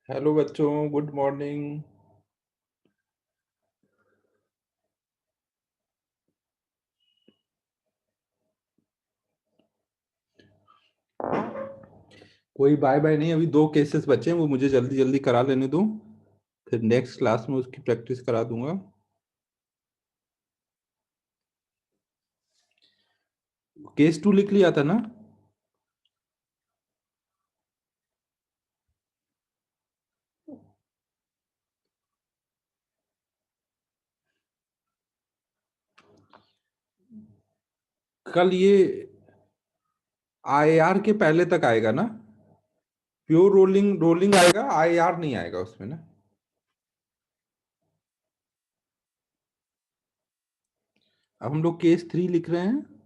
Hello बच्चों, good morning. कोई bye bye नहीं, अभी दो केसेस बचे हैं, वो मुझे जल्दी जल्दी करा लेने दो, फिर नेक्स्ट क्लास में उसकी प्रैक्टिस करा दूंगा। केस 2 लिख लिया था ना? कल ये आईआर के पहले तक आएगा ना? प्योर रोलिंग रोलिंग आएगा, आईआर नहीं आएगा उसमें ना। अब हम लोग केस 3 लिख रहे हैं।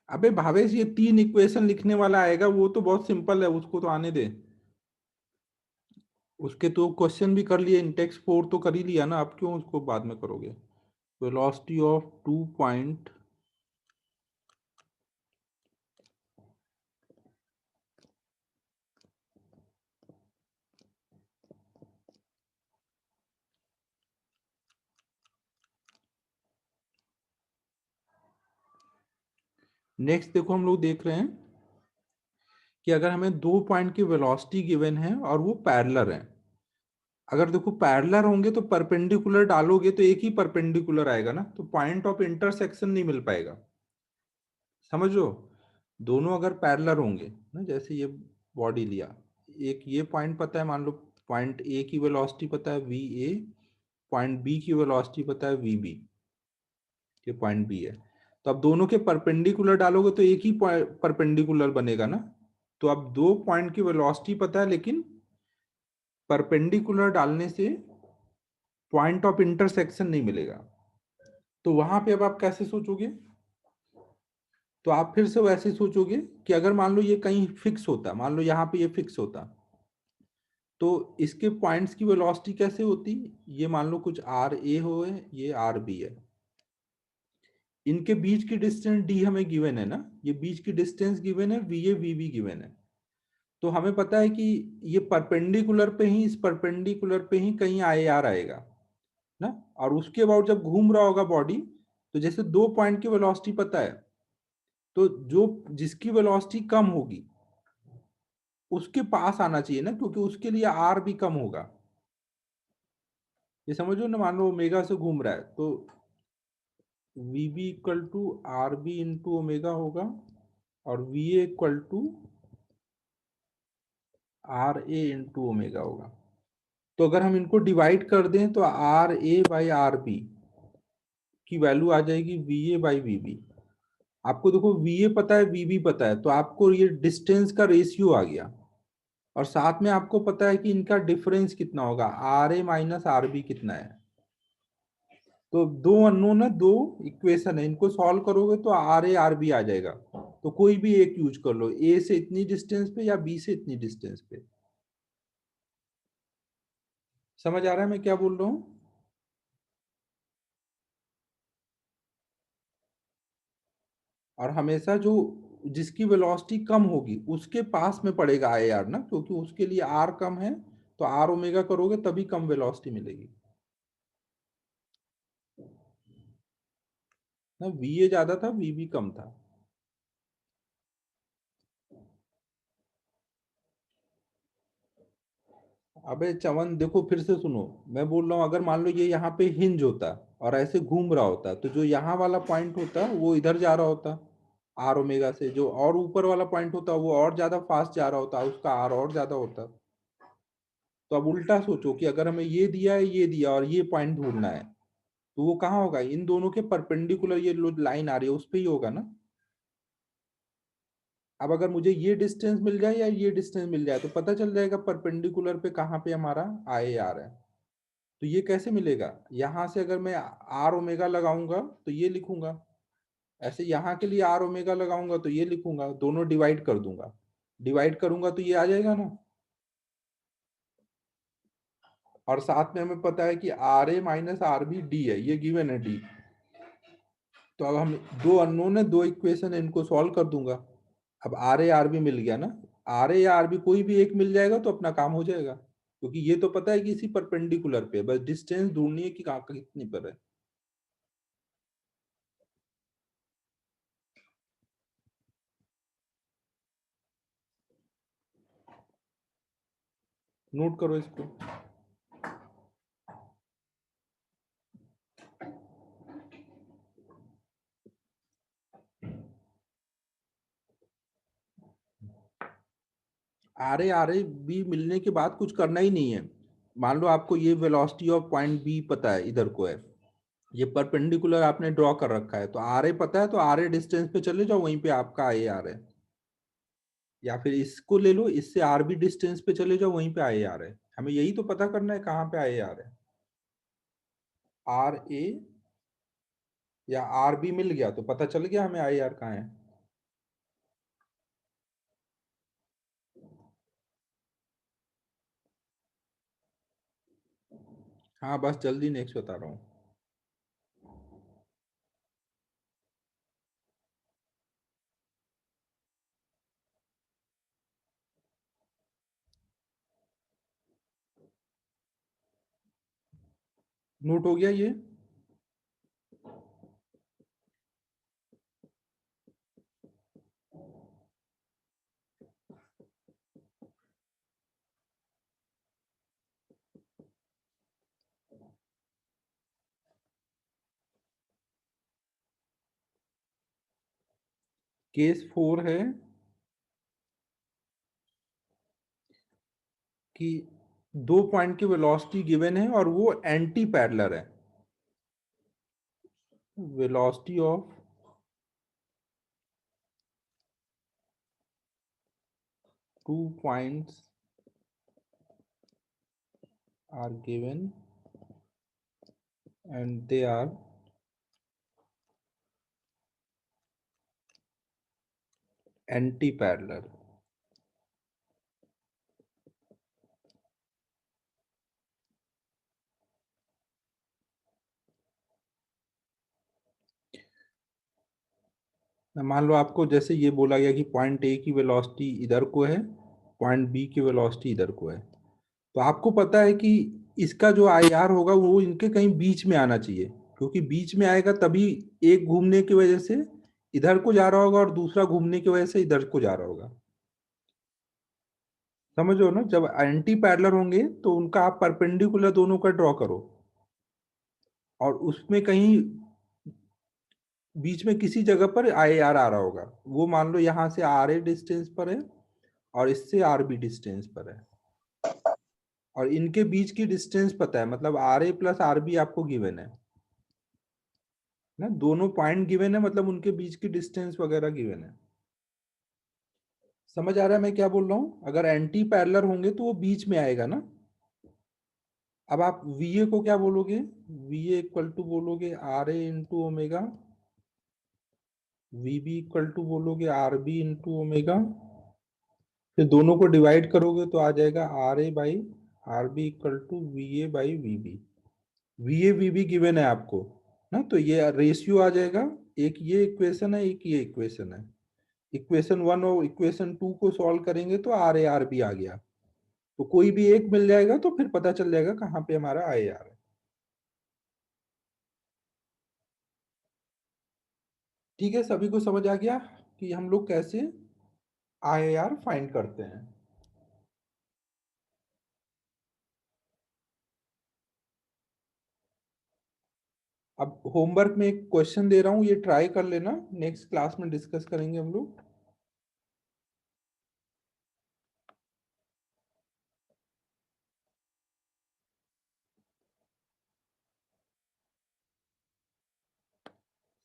अबे भावेश, ये 3 इक्वेशन लिखने वाला आएगा, वो तो बहुत सिंपल है, उसको तो आने दे। उसके तो क्वेश्चन भी कर लिए, इंटेक्स 4 तो कर ही लिया ना, अब क्यों उसको बाद में करोगे? Velocity of 2 point. नेक्स्ट देखो, हम लोग देख रहे हैं कि अगर हमें 2 पॉइंट की वेलोसिटी गिवन है और वो पैरेलल है। अगर देखो पैरेलल होंगे तो परपेंडिकुलर डालोगे तो एक ही परपेंडिकुलर आएगा ना, तो पॉइंट ऑफ इंटरसेक्शन नहीं मिल पाएगा। समझो, दोनों अगर पैरेलल होंगे ना, जैसे ये बॉडी लिया, एक ये पॉइंट पता है, मान लो पॉइंट ए की वेलोसिटी पता है वी ए, पॉइंट बी की वेलोसिटी पता है वी बी, ये पॉइंट बी है। तो अब दोनों के परपेंडिकुलर डालोगे तो एक ही परपेंडिकुलर बनेगा ना। तो अब दो पॉइंट की वेलोसिटी पता है, लेकिन परपेंडिकुलर डालने से पॉइंट ऑफ इंटरसेक्शन नहीं मिलेगा। तो वहां पे अब आप कैसे सोचोगे? तो आप फिर से वैसे सोचोगे कि अगर मान लो ये कहीं फिक्स होता, मान लो यहाँ पे ये फिक्स होता, तो इसके पॉइंट्स की वेलोसिटी कैसे होती? ये मान लो कुछ आर ए हो, ये आर बी है, इनके बीच की डिस्टेंस डी हमें गिवन है ना, ये बीच की डिस्टेंस गिवन है, we A V B given है। तो हमें पता है कि ये परपेंडिकुलर पे ही, इस परपेंडिकुलर पे ही कहीं आई आर आएगा ना। और उसके बाद जब घूम रहा होगा बॉडी, तो जैसे दो पॉइंट की वेलोसिटी पता है, तो जो जिसकी वेलोसिटी कम होगी उसके पास आना चाहिए ना, क्योंकि उसके लिए आर भी कम होगा। ये समझो ना, मान लो ओमेगा से घूम रहा है, तो V B equal to R B into omega होगा, और V A equal to R A into omega होगा। तो अगर हम इनको डिवाइड कर दें तो R A by R B की वैल्यू आ जाएगी V A by V B. आपको देखो वी ए पता है, वी बी पता है, तो आपको ये डिस्टेंस का रेशियो आ गया, और साथ में आपको पता है कि इनका डिफरेंस कितना होगा, R A minus R B कितना है। तो दो अननोन है, दो इक्वेशन है, इनको सॉल्व करोगे तो आर ए आर बी आ जाएगा। तो कोई भी एक यूज कर लो, ए से इतनी डिस्टेंस पे या बी से इतनी डिस्टेंस पे। समझ आ रहा है मैं क्या बोल रहा हूँ? और हमेशा जो जिसकी वेलोसिटी कम होगी उसके पास में पड़ेगा आई आर ना, क्योंकि उसके लिए आर कम है, तो आर ओमेगा करोगे तभी कम वेलोसिटी मिलेगी ना। वी ए ज्यादा था, वी बी कम था। अबे चवन देखो, फिर से सुनो, मैं बोल रहा हूँ अगर मान लो ये यहाँ पे हिंज होता और ऐसे घूम रहा होता, तो जो यहाँ वाला पॉइंट होता वो इधर जा रहा होता आर ओमेगा से, जो और ऊपर वाला पॉइंट होता वो और ज्यादा फास्ट जा रहा होता, उसका आर और ज्यादा होता। तो अब उल्टा सोचो कि अगर हमें ये दिया है, ये दिया, और ये पॉइंट ढूंढना है, तो वो कहाँ होगा? इन दोनों के परपेंडिकुलर ये लाइन आ रही है उस पे ही होगा ना। अब अगर मुझे ये डिस्टेंस मिल जाए या ये डिस्टेंस मिल जाए, तो पता चल जाएगा परपेंडिकुलर पे कहाँ पे हमारा आई आर है। तो ये कैसे मिलेगा? यहां से अगर मैं आर ओमेगा लगाऊंगा तो ये लिखूंगा, ऐसे यहाँ के लिए आर ओमेगा लगाऊंगा तो ये लिखूंगा, दोनों डिवाइड कर दूंगा, डिवाइड करूंगा तो ये आ जाएगा ना। और साथ में हमें पता है कि R A minus R B D है, ये गिवन है डी। तो अब हम दो अननोन है, दो इक्वेशन है, इनको सॉल्व कर दूंगा। अब आर ए आर बी मिल गया ना, आर ए या आर बी कोई भी एक मिल जाएगा तो अपना काम हो जाएगा, क्योंकि ये तो पता है कि इसी परपेंडिकुलर पे है, बस डिस्टेंस ढूंढनी है कि कहाँ कितनी पर है। नोट करो इसको। आर ए बी मिलने के बाद कुछ करना ही नहीं है। मान लो आपको ये वेलोसिटी ऑफ पॉइंट बी पता है, इधर को है, ये परपेंडिकुलर आपने ड्रॉ कर रखा है, तो आर ए पता है, तो आर ए डिस्टेंस पे चले जाओ, वहीं पे आपका आई आर है। या फिर इसको ले लो, इससे आर बी डिस्टेंस पे चले जाओ, वहीं पे आई आर है। हमें यही तो पता करना है कहाँ पे आई आर है। आर ए या आर बी मिल गया तो पता चल गया हमें आई आर कहाँ है। हाँ बस जल्दी नेक्स्ट बता रहा हूँ। नोट हो गया ये। केस 4 है कि दो पॉइंट की वेलोसिटी गिवन है और वो एंटी पैरेलल है। Velocity of two points are given and they are anti-parallel। मान लो आपको जैसे ये बोला गया कि पॉइंट ए की वेलोसिटी इधर को है, पॉइंट बी की वेलोसिटी इधर को है, तो आपको पता है कि इसका जो आई आर होगा वो इनके कहीं बीच में आना चाहिए, क्योंकि बीच में आएगा तभी एक घूमने की वजह से इधर को जा रहा होगा और दूसरा घूमने की वजह से इधर को जा रहा होगा। समझो ना, जब एंटी पैरेलल होंगे तो उनका आप परपेंडिकुलर दोनों का ड्रॉ करो, और उसमें कहीं बीच में किसी जगह पर आई आर आ रहा होगा, वो मान लो यहाँ से आर ए डिस्टेंस पर है और इससे आर बी डिस्टेंस पर है, और इनके बीच की डिस्टेंस पता है, मतलब R A plus R B आपको गिवन है ना, दोनों पॉइंट गिवन है, मतलब उनके बीच की डिस्टेंस वगैरह गिवन है। समझ आ रहा है मैं क्या बोल रहा हूँ? अगर एंटी पैरेलल होंगे तो वो बीच में आएगा ना। अब आप वीए को क्या बोलोगे? वीए इक्वल टू बोलोगे R A into omega, V B equal to बोलोगे आर बी इंटू ओमेगा, फिर दोनों को डिवाइड करोगे तो आ जाएगा R A by R B equal to V A by V B. V A V B given है आपको ना, तो ये रेशियो आ जाएगा, एक ये इक्वेशन है, एक ये इक्वेशन है। इक्वेशन 1 और इक्वेशन 2 को सॉल्व करेंगे तो आर ए आर बी आ गया, तो कोई भी एक मिल जाएगा तो फिर पता चल जाएगा कहाँ पे हमारा आई आर है। ठीक है, सभी को समझ आ गया कि हम लोग कैसे आई आर फाइंड करते हैं। अब होमवर्क में एक क्वेश्चन दे रहा हूँ, ये ट्राई कर लेना, नेक्स्ट क्लास में डिस्कस करेंगे हम लोग।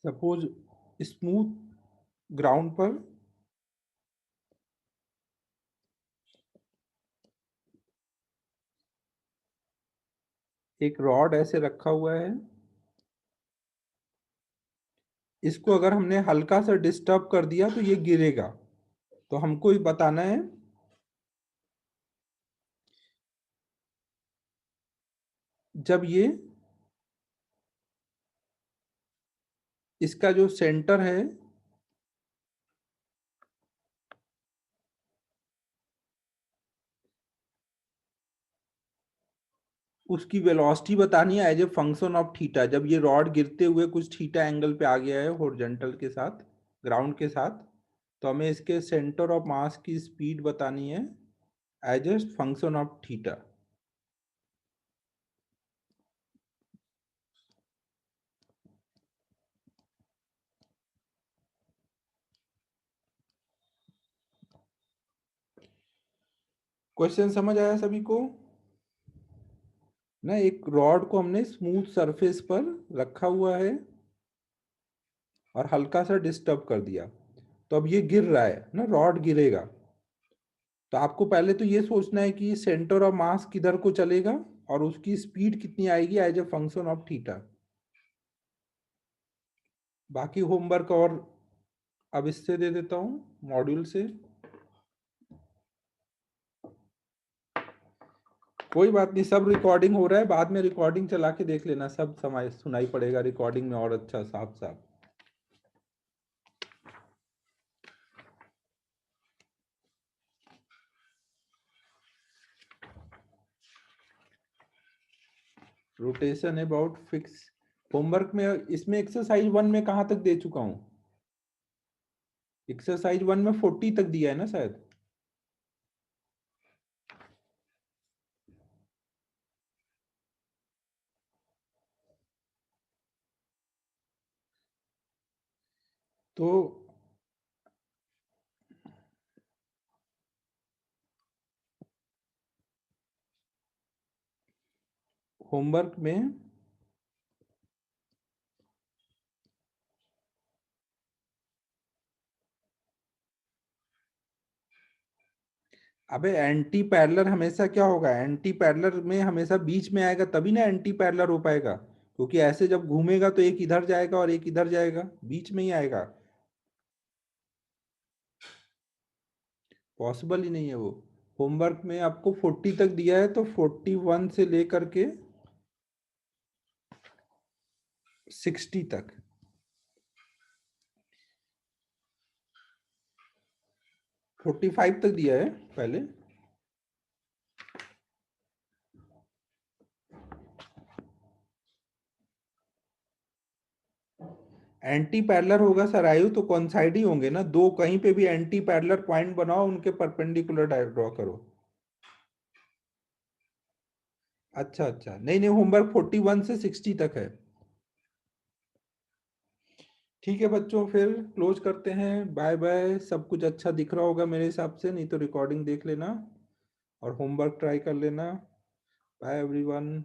सपोज स्मूथ ग्राउंड पर एक रॉड ऐसे रखा हुआ है, इसको अगर हमने हल्का सा डिस्टर्ब कर दिया तो ये गिरेगा। तो हमको ये बताना है जब ये इसका जो सेंटर है उसकी वेलोसिटी बतानी है as a function of theta. जब ये रॉड गिरते हुए कुछ थीटा एंगल पे आ गया है हॉरिजॉन्टल के साथ, ग्राउंड के साथ, तो हमें इसके सेंटर ऑफ मास की स्पीड बतानी है as a function of theta. Question समझ आया सभी को ना? एक रॉड को हमने स्मूथ सरफेस पर रखा हुआ है और हल्का सा डिस्टर्ब कर दिया, तो अब ये गिर रहा है ना, रॉड गिरेगा। तो आपको पहले तो ये सोचना है कि सेंटर ऑफ मास किधर को चलेगा और उसकी स्पीड कितनी आएगी as a function of theta. बाकी होमवर्क और अब इससे दे देता हूं, मॉड्यूल से। कोई बात नहीं, सब रिकॉर्डिंग हो रहा है, बाद में रिकॉर्डिंग चला के देख लेना, सब समय सुनाई पड़ेगा रिकॉर्डिंग में और अच्छा साफ साफ। रोटेशन अबाउट फिक्स होमवर्क में, इसमें एक्सरसाइज 1 में कहां तक दे चुका हूं? एक्सरसाइज 1 में 40 तक दिया है ना शायद। तो होमवर्क में अबे एंटी पैरेलल हमेशा क्या होगा, एंटी पैरेलल में हमेशा बीच में आएगा तभी ना एंटी पैरेलल हो पाएगा, क्योंकि ऐसे जब घूमेगा तो एक इधर जाएगा और एक इधर जाएगा, बीच में ही आएगा। पॉसिबल ही नहीं है वो। होमवर्क में आपको 40 तक दिया है, तो 41 से लेकर के 60 तक। फोर्टी फाइव तक दिया है पहले। एंटी पैरेलल होगा सर आयु, तो कॉन्साइड ही होंगे ना दो, कहीं पे भी एंटी पैरेलल पॉइंट बनाओ, उनके परपेंडिकुलर ड्रॉ करो। अच्छा अच्छा, नहीं नहीं, होमवर्क 41 से 60 तक है। ठीक है बच्चों, फिर क्लोज करते हैं, बाय बाय। सब कुछ अच्छा दिख रहा होगा मेरे हिसाब से, नहीं तो रिकॉर्डिंग देख लेना और होमवर्क ट्राई कर लेना। Bye everyone.